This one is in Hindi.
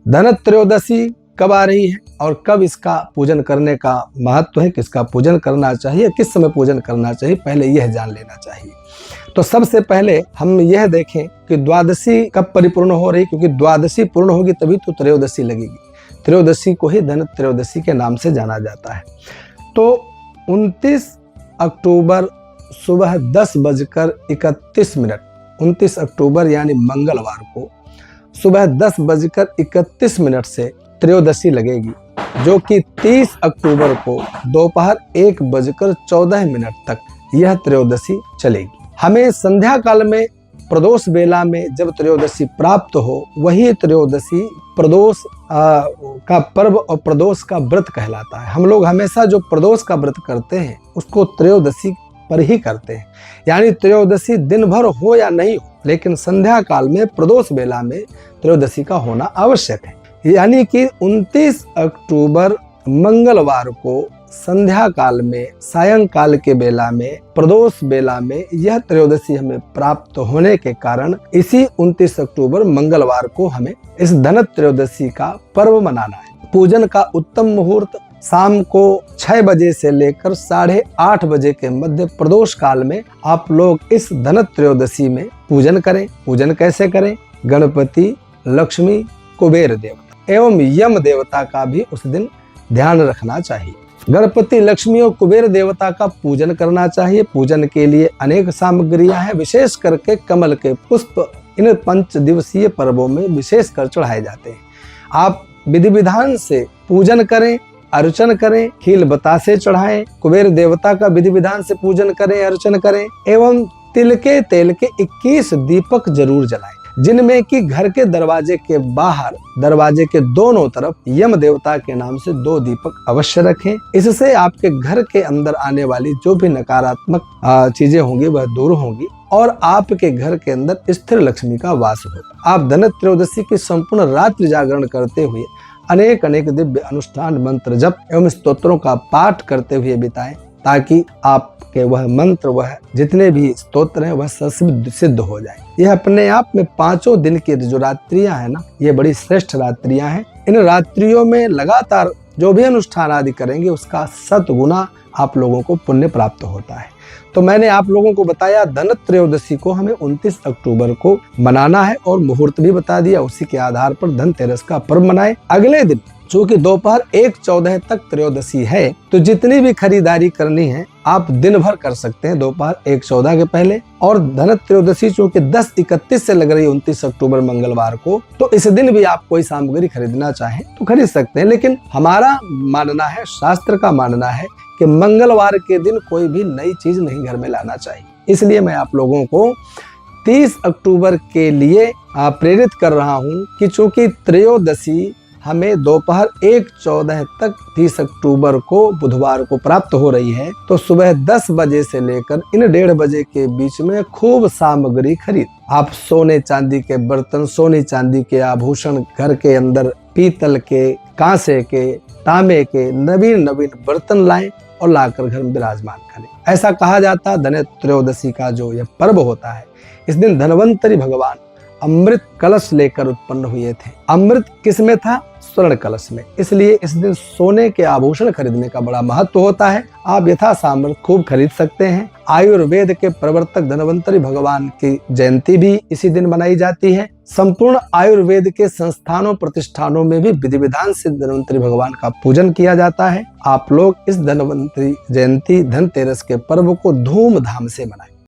धनत्रयोदशी कब आ रही है और कब इसका पूजन करने का महत्व है, किसका पूजन करना चाहिए, किस समय पूजन करना चाहिए, पहले यह जान लेना चाहिए। तो सबसे पहले हम यह देखें कि द्वादशी कब परिपूर्ण हो रही, क्योंकि द्वादशी पूर्ण होगी तभी तो त्रयोदशी लगेगी। त्रयोदशी को ही धन त्रयोदशी के नाम से जाना जाता है। तो 29 अक्टूबर सुबह 10:31, 29 अक्टूबर यानी मंगलवार को सुबह 10:31 से त्रयोदशी लगेगी, जो कि 30 अक्टूबर को दोपहर 1:14 तक यह त्रयोदशी चलेगी। हमें संध्या काल में प्रदोष बेला में जब त्रयोदशी प्राप्त हो, वही त्रयोदशी प्रदोष का पर्व और प्रदोष का व्रत कहलाता है। हम लोग हमेशा जो प्रदोष का व्रत करते हैं उसको त्रयोदशी पर ही करते हैं, यानी त्रयोदशी दिन भर हो या नहीं हो, लेकिन संध्या काल में प्रदोष बेला में त्रयोदशी का होना आवश्यक है। यानी कि 29 अक्टूबर मंगलवार को संध्या काल में, सायंकाल के बेला में, प्रदोष बेला में यह त्रयोदशी हमें प्राप्त होने के कारण इसी 29 अक्टूबर मंगलवार को हमें इस धन त्रयोदशी का पर्व मनाना है। पूजन का उत्तम मुहूर्त शाम को 6 बजे से लेकर 8:30 बजे के मध्य प्रदोष काल में आप लोग इस धन त्रयोदशी में पूजन करें। पूजन कैसे करें? गणपति, लक्ष्मी, कुबेर देवता एवं यम देवता का भी उस दिन ध्यान रखना चाहिए। गणपति, लक्ष्मी और कुबेर देवता का पूजन करना चाहिए। पूजन के लिए अनेक सामग्रियां हैं, विशेष करके कमल के पुष्प इन 5 दिवसीय पर्वों में विशेषकर चढ़ाए जाते हैं। आप विधि विधान से पूजन करें, अर्चन करें, खील बतासे चढ़ाएं, कुबेर देवता का विधि विधान से पूजन करें, अर्चन करें एवं तिल के तेल के 21 दीपक जरूर जलाएं, जिनमें कि घर के दरवाजे के बाहर, दरवाजे के दोनों तरफ यम देवता के नाम से 2 दीपक अवश्य रखें। इससे आपके घर के अंदर आने वाली जो भी नकारात्मक चीजें होंगी वह दूर होंगी और आपके घर के अंदर स्थिर लक्ष्मी का वास होगा। आप धन त्रयोदशी की संपूर्ण रात्रि जागरण करते हुए अनेक दिव्य अनुष्ठान, मंत्र जप एवं स्तोत्रों का पाठ करते हुए बिताएं, ताकि आपके वह मंत्र, वह जितने भी स्तोत्र हैं वह सिद्ध हो जाए। यह अपने आप में 5 दिन की जो रात्रियां हैं ना, ये बड़ी श्रेष्ठ रात्रियां हैं। इन रात्रियों में लगातार जो भी अनुष्ठान आदि करेंगे उसका 7 गुना आप लोगों को पुण्य प्राप्त होता है। तो मैंने आप लोगों को बताया धन त्रयोदशी को हमें 29 अक्टूबर को मनाना है और मुहूर्त भी बता दिया। उसी के आधार पर धनतेरस का पर्व मनाएं। अगले दिन चूंकि दोपहर 1:14 तक त्रयोदशी है, तो जितनी भी खरीदारी करनी है आप दिन भर कर सकते हैं दोपहर 1:14 के पहले। और धन त्रयोदशी चूंकि 10:31 से लग रही है 29 अक्टूबर मंगलवार को, तो इस दिन भी आप कोई सामग्री खरीदना चाहें तो खरीद सकते हैं। लेकिन हमारा मानना है, शास्त्र का मानना है कि मंगलवार के दिन कोई भी नई चीज नहीं घर में लाना चाहिए। इसलिए मैं आप लोगों को 30 अक्टूबर के लिए प्रेरित कर रहा हूं कि चूंकि त्रयोदशी हमें दोपहर 1:14 तक 30 अक्टूबर को बुधवार को प्राप्त हो रही है, तो सुबह 10 बजे से लेकर इन 1:30 बजे के बीच में खूब सामग्री खरीद। आप सोने चांदी के बर्तन, सोने चांदी के आभूषण, घर के अंदर पीतल के, कांसे के, तांबे के नवीन बर्तन लाएं और लाकर घर में विराजमान करें। ऐसा कहा जाता है धन त्रयोदशी का जो यह पर्व होता है, इस दिन धनवंतरी भगवान अमृत कलश लेकर उत्पन्न हुए थे। अमृत किस में था? स्वर्ण कलश में। इसलिए इस दिन सोने के आभूषण खरीदने का बड़ा महत्व होता है। आप यथा सामर्थ्य खूब खरीद सकते हैं। आयुर्वेद के प्रवर्तक धनवंतरी भगवान की जयंती भी इसी दिन मनाई जाती है। संपूर्ण आयुर्वेद के संस्थानों, प्रतिष्ठानों में भी विधि विधान से धनवंतरी भगवान का पूजन किया जाता है। आप लोग इस धनवंतरी जयंती, धनतेरस के पर्व को धूमधाम से मनाएं।